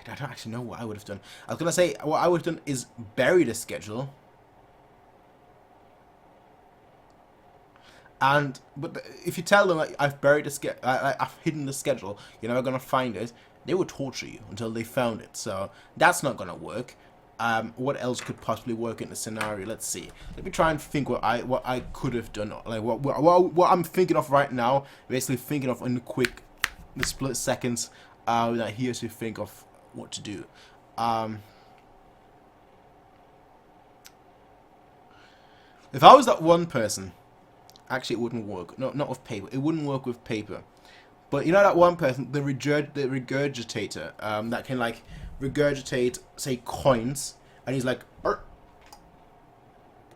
I don't actually know what I would have done. I was gonna say what I would have done is bury the schedule. But if you tell them like, I've buried the schedule, I've hidden the schedule, you're never gonna find it, they would torture you until they found it. So that's not gonna work. What else could possibly work in the scenario? Let's see. Let me try and think what I could have done. Like what I'm thinking of right now. Basically thinking of in the split seconds. That he has to think of what to do. If I was that one person. Actually, it wouldn't work. No, not with paper. It wouldn't work with paper. But you know that one person, the regurgitator, that can like regurgitate, say, coins, and he's like, all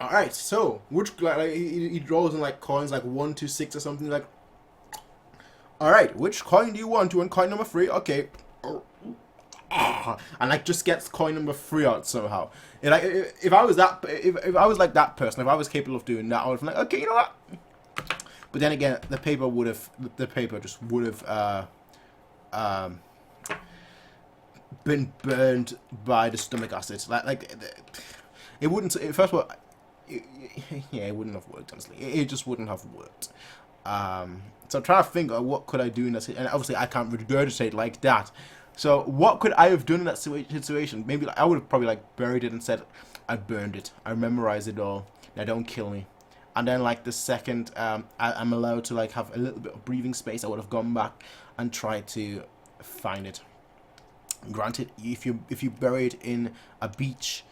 right. So which like he draws in like coins like 1 to 6 or something like. All right, which coin do you want? You want coin number 3? Okay. And like just gets coin number 3 out somehow. And like if I was if I was like that person, if I was capable of doing that, I would have been like, okay, you know what? But then again, the paper just would have been burned by the stomach acid. Like it wouldn't. First of all, yeah, it wouldn't have worked. Honestly, it just wouldn't have worked. So I'm trying to think of what could I do in that, and obviously I can't regurgitate like that. So what could I have done in that situation? Maybe like, I would have probably like buried it and said, I burned it. I memorized it all. Now don't kill me. And then like the second I'm allowed to like have a little bit of breathing space, I would have gone back and tried to find it. Granted, if you bury it in a beach,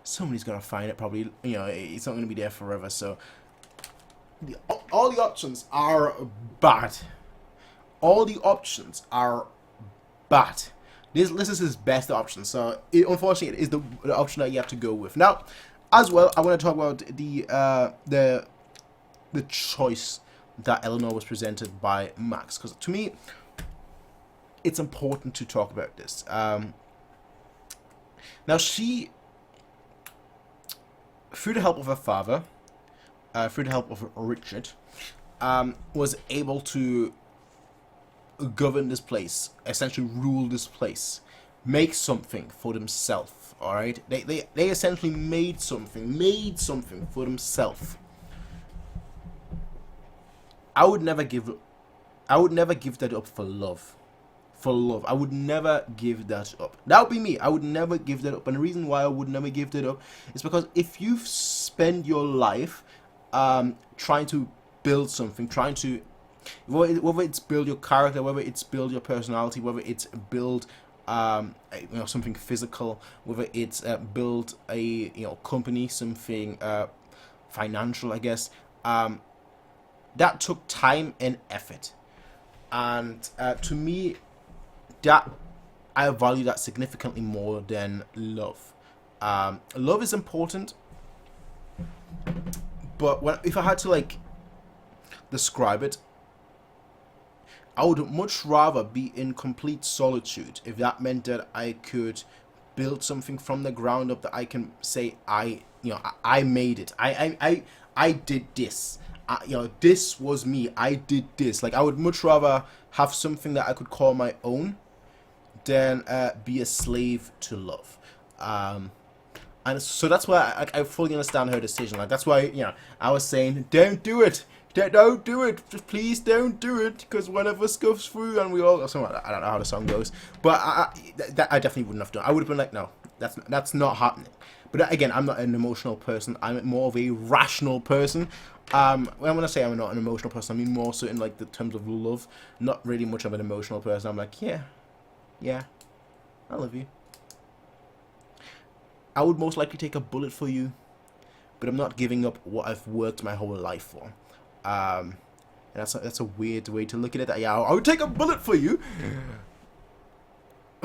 somebody's gonna find it. Probably, you know, it's not gonna be there forever. So all the options are bad. All the options are bad. This is his best option. So unfortunately, it is the option that you have to go with. Now, as well, I want to talk about the choice that Eleanor was presented by Max, because to me, it's important to talk about this. Now, she, through the help of her father, through the help of Richard, was able to govern this place, essentially rule this place, make something for themselves. All right, they essentially made something for themselves. I would never give that up for love. For love, I would never give that up. That would be me. I would never give that up. And the reason why I would never give that up is because if you spend your life trying to build something, trying to, whether it's build your character, whether it's build your personality, whether it's build something physical, whether it's build a company, something financial, I guess, that took time and effort. And to me, that I value that significantly more than love. Love is important, but if I had to describe it, I would much rather be in complete solitude if that meant that I could build something from the ground up, that I can say I made it. I did this. This was me. I did this. I would much rather have something that I could call my own than be a slave to love. And so that's why I fully understand her decision. That's why I was saying, don't do it. Don't do it. Just please don't do it, because one of us goes through and we all. I don't know how the song goes, but I definitely wouldn't have done. I would have been like, no, that's not happening. But again, I'm not an emotional person. I'm more of a rational person. When I say I'm not an emotional person, I mean more so in the terms of love. Not really much of an emotional person. I'm like, yeah, I love you. I would most likely take a bullet for you, but I'm not giving up what I've worked my whole life for. And that's a weird way to look at it. Yeah, I would take a bullet for you,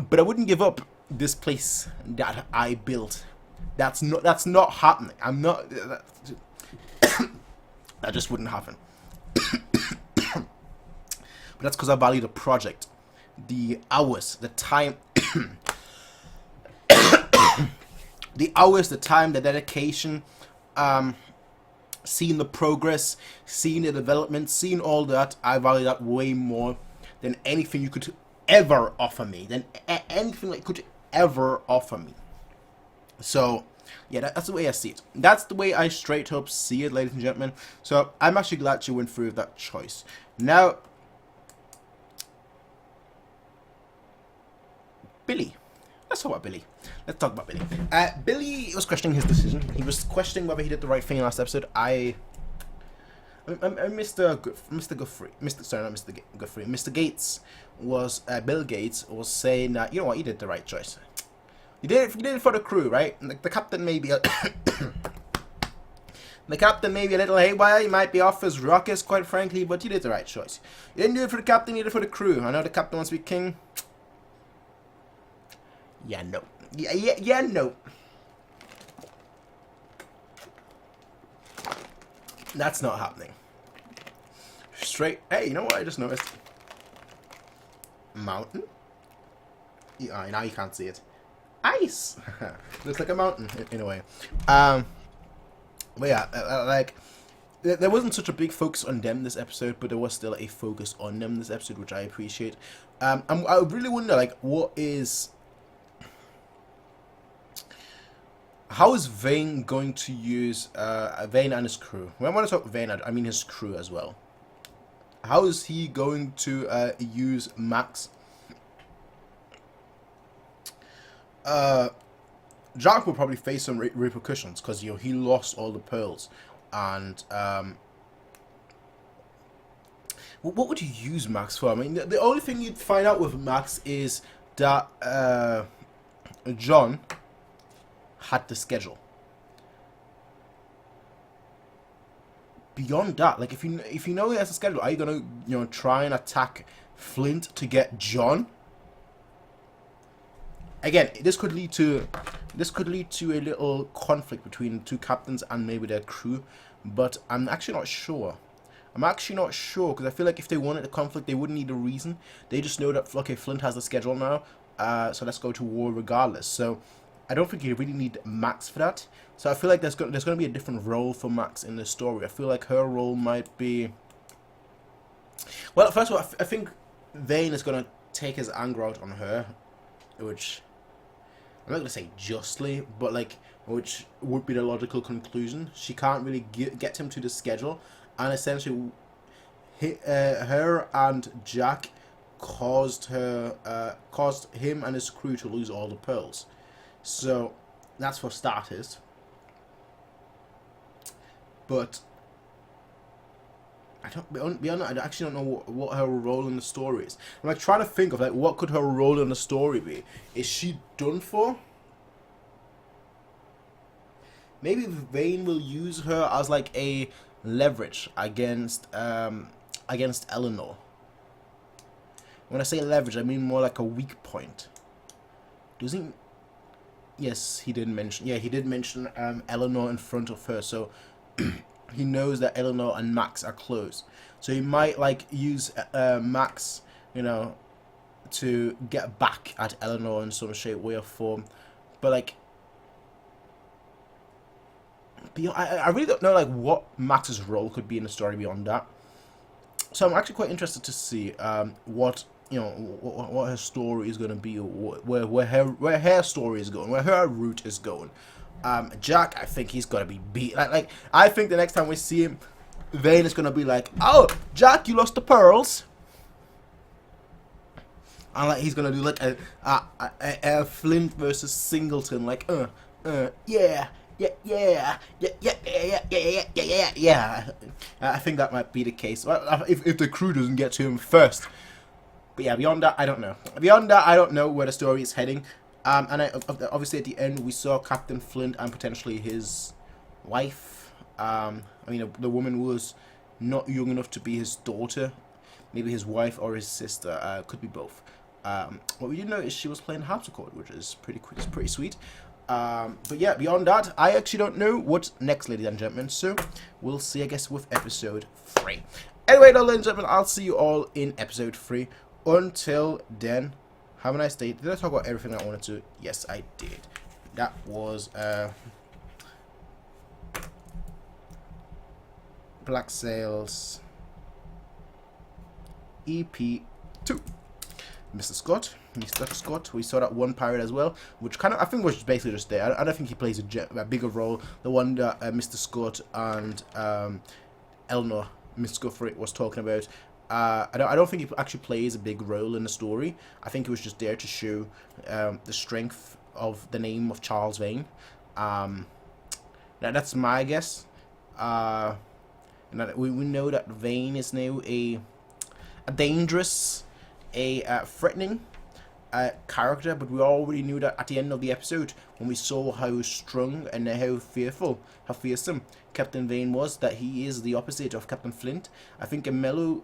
but I wouldn't give up this place that I built. That's not happening. I'm not. That just wouldn't happen. But that's because I value the project, the hours, the time, the hours, the time, the dedication, seeing the progress, seeing the development, seeing all that. I value that way more than anything you could ever offer me, than anything that could ever offer me. So, yeah, that's the way I see it. That's the way I straight up see it, ladies and gentlemen. So, I'm actually glad you went through that choice. Now, Billy. Let's talk about Billy. Billy was questioning his decision. He was questioning whether he did the right thing in last episode. Mr. Gates was, Bill Gates was saying that, you know what, you did the right choice. You did it for the crew, right? The captain may be the captain may be a little haywire. He might be off his rockets, quite frankly, but you did the right choice. You didn't do it for the captain, you did it for the crew. I know the captain wants to be king. Yeah, no. Yeah, no. That's not happening. Straight. Hey, you know what I just noticed? Mountain? Yeah, now you can't see it. Ice! Looks like a mountain, in a way. But yeah, there wasn't such a big focus on them this episode, but there was still a focus on them this episode, which I appreciate. I really wonder, what is... How is Vane going to use Vane and his crew? When I want to talk Vane, I mean his crew as well. How is he going to use Max? Jack will probably face some repercussions because he lost all the pearls, and what would you use Max for? I mean, the only thing you'd find out with Max is that John had the schedule. Beyond that, if you know he has a schedule, are you gonna try and attack Flint to get John? again, this could lead to a little conflict between the two captains and maybe their crew, but I'm actually not sure. I'm actually not sure, because I feel like if they wanted a conflict, they wouldn't need a reason. They just know that, okay, Flint has the schedule now, so let's go to war regardless. So I don't think you really need Max for that. So I feel like there's going to be a different role for Max in this story. I feel like her role might be... Well, first of all, I think Vane is going to take his anger out on her, which... I'm not going to say justly, but like, which would be the logical conclusion. She can't really get him to the schedule, and essentially her and Jack caused him and his crew to lose all the pearls. So that's for starters. But beyond that, I actually don't know what her role in the story is. I'm like trying to think of like what could her role in the story be. Is she done for? Maybe Vane will use her as like a leverage against Eleanor. When I say leverage, I mean more like a weak point. Doesn't? Yes, he did mention. Yeah, he did mention Eleanor in front of her, so he knows that Eleanor and Max are close. So he might like use Max, you know, to get back at Eleanor in some shape, way, or form. But like, I really don't know like what Max's role could be in the story beyond that. So I'm actually quite interested to see what what her story is going to be, or where her story is going, where her route is going. Jack, I think he's gonna be beat. Like I think the next time we see him, Vane is gonna be like, "Oh, Jack, you lost the pearls," and like he's gonna do like a Flint versus Singleton, like yeah. Yeah. I think that might be the case. If the crew doesn't get to him first. But yeah, beyond that, I don't know. Beyond that, I don't know where the story is heading. And obviously at the end, we saw Captain Flint and potentially his wife. I mean, the woman was not young enough to be his daughter. Maybe his wife or his sister. Could be both. What we did know is she was playing harpsichord, which is pretty sweet. But yeah, beyond that, I actually don't know what's next, ladies and gentlemen. So we'll see, I guess, with episode 3. Anyway, ladies and gentlemen, I'll see you all in episode 3. Until then, have a nice day. Did I talk about everything I wanted to? Yes, I did. That was Black Sails EP2. Mr. Scott. We saw that one pirate as well, which kind of I think was basically just there. I don't think he plays a bigger role. The one that Mr. Scott and Eleanor, Miss Guthrie, was talking about. I don't think he actually plays a big role in the story. I think he was just there to show the strength of the name of Charles Vane. That's my guess. And we know that Vane is now a dangerous, threatening character, but we already knew that at the end of the episode when we saw how strong and how fearsome Captain Vane was, that he is the opposite of Captain Flint. I think a middle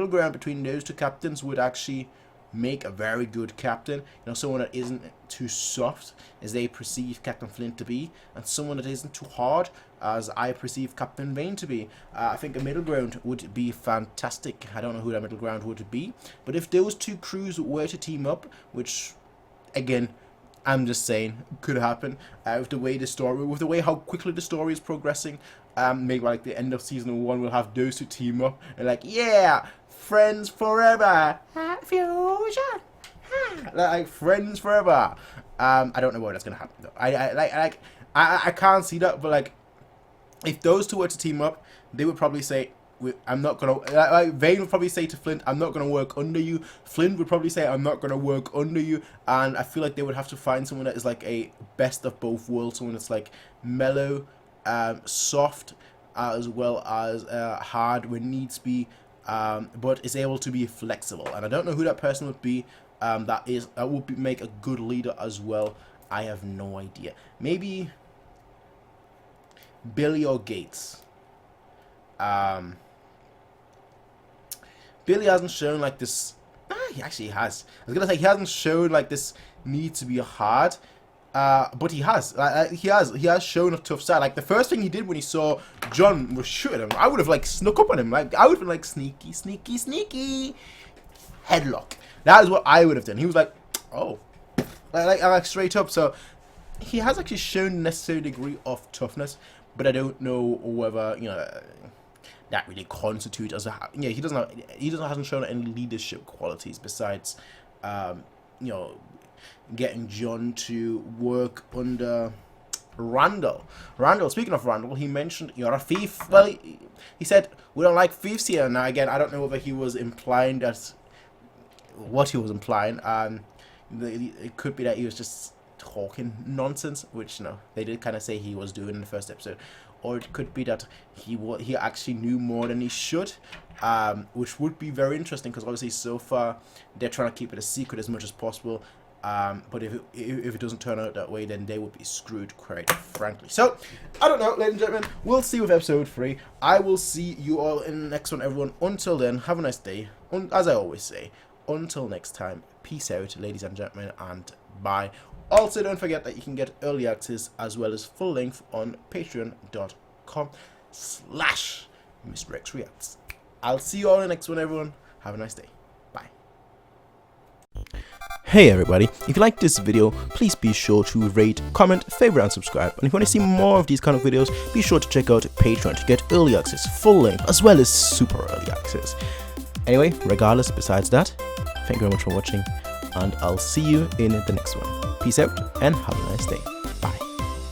ground between those two captains would actually make a very good captain. You know, someone that isn't too soft as they perceive Captain Flint to be, and someone that isn't too hard as I perceive Captain Vane to be. I think a middle ground would be fantastic. I don't know who that middle ground would be, but if those two crews were to team up, which again, I'm just saying, could happen, with the way how quickly the story is progressing. Maybe like the end of season 1, we'll have those two team up and like, yeah, friends forever, fusion, like friends forever. I don't know where that's gonna happen though. I can't see that, but like, if those two were to team up, they would probably say, I'm not gonna, like Vane would probably say to Flint, I'm not gonna work under you. Flint would probably say, I'm not gonna work under you. And I feel like they would have to find someone that is like a best of both worlds, someone that's like mellow, soft, as well as hard when needs be, but is able to be flexible. And I don't know who that person would be. That would make a good leader as well. I have no idea. Maybe Billy or Gates. Billy hasn't shown like this. he actually has. I was gonna say he hasn't shown like this need to be hard, but he has. He has shown a tough side. Like the first thing he did when he saw John was shooting him, I would have like snuck up on him. Like I would have been like sneaky, sneaky, sneaky, headlock. That is what I would have done. He was like, oh, like straight up. So he has actually shown a necessary degree of toughness, but I don't know whether that really constitutes as a he hasn't shown any leadership qualities besides getting John to work under Randall. Speaking of Randall, he mentioned you're a thief. Well, he said we don't like thieves here. Now again, I don't know whether he was implying that what he was implying. It could be that he was just talking nonsense, which they did kind of say he was doing in the first episode, or it could be that he actually knew more than he should, which would be very interesting because obviously so far they're trying to keep it a secret as much as possible. But if it doesn't turn out that way, then they would be screwed, quite frankly. So I don't know, ladies and gentlemen. We'll see with episode 3. I will see you all in the next one, everyone. Until then, have a nice day. As I always say, until next time, peace out, ladies and gentlemen, and bye. Also, don't forget that you can get early access as well as full length on patreon.com/MrXReacts. I'll see you all in the next one, everyone. Have a nice day. Bye. Hey everybody, if you like this video, please be sure to rate, comment, favorite and subscribe. And if you want to see more of these kind of videos, be sure to check out Patreon to get early access, full length, as well as super early access. Anyway, regardless, besides that, thank you very much for watching, and I'll see you in the next one. Peace out, and have a nice day.